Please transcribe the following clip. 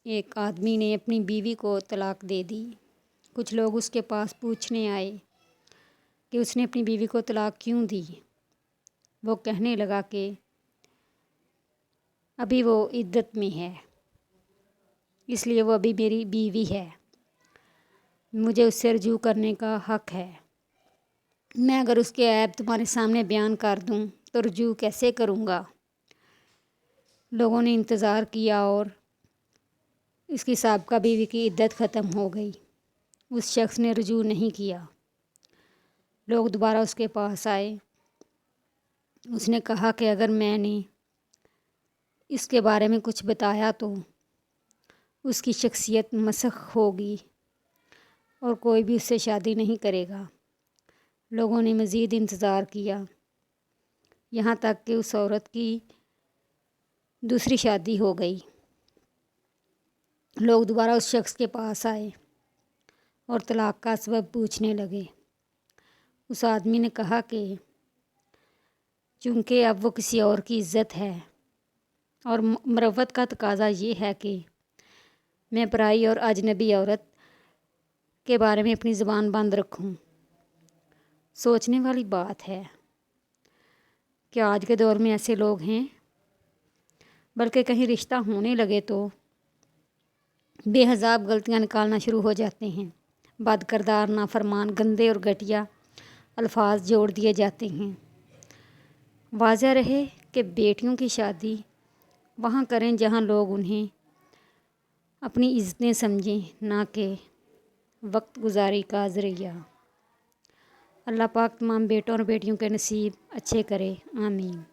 ایک آدمی نے اپنی بیوی کو طلاق دے دی۔ کچھ لوگ اس کے پاس پوچھنے آئے کہ اس نے اپنی بیوی کو طلاق کیوں دی۔ وہ کہنے لگا کہ ابھی وہ عدت میں ہے، اس لیے وہ ابھی میری بیوی ہے، مجھے اس سے رجوع کرنے کا حق ہے۔ میں اگر اس کے عیب تمہارے سامنے بیان کر دوں تو رجوع کیسے کروں گا؟ لوگوں نے انتظار کیا اور اس کی سابقہ بیوی کی عدت ختم ہو گئی۔ اس شخص نے رجوع نہیں کیا۔ لوگ دوبارہ اس کے پاس آئے۔ اس نے کہا کہ اگر میں نے اس کے بارے میں کچھ بتایا تو اس کی شخصیت مسخ ہوگی اور کوئی بھی اس سے شادی نہیں کرے گا۔ لوگوں نے مزید انتظار کیا، یہاں تک کہ اس عورت کی دوسری شادی ہو گئی۔ لوگ دوبارہ اس شخص کے پاس آئے اور طلاق کا سبب پوچھنے لگے۔ اس آدمی نے کہا کہ چونکہ اب وہ کسی اور کی عزت ہے اور مروت کا تقاضا یہ ہے کہ میں پرائی اور اجنبی عورت کے بارے میں اپنی زبان بند رکھوں۔ سوچنے والی بات ہے کہ آج کے دور میں ایسے لوگ ہیں، بلکہ کہیں رشتہ ہونے لگے تو بے حساب غلطیاں نکالنا شروع ہو جاتے ہیں۔ بد کردار، نافرمان، گندے اور گھٹیا الفاظ جوڑ دیے جاتے ہیں۔ واضح رہے کہ بیٹیوں کی شادی وہاں کریں جہاں لوگ انہیں اپنی عزتیں سمجھیں، نہ کہ وقت گزاری کا ذریعہ۔ اللہ پاک تمام بیٹوں اور بیٹیوں کے نصیب اچھے کرے، آمین۔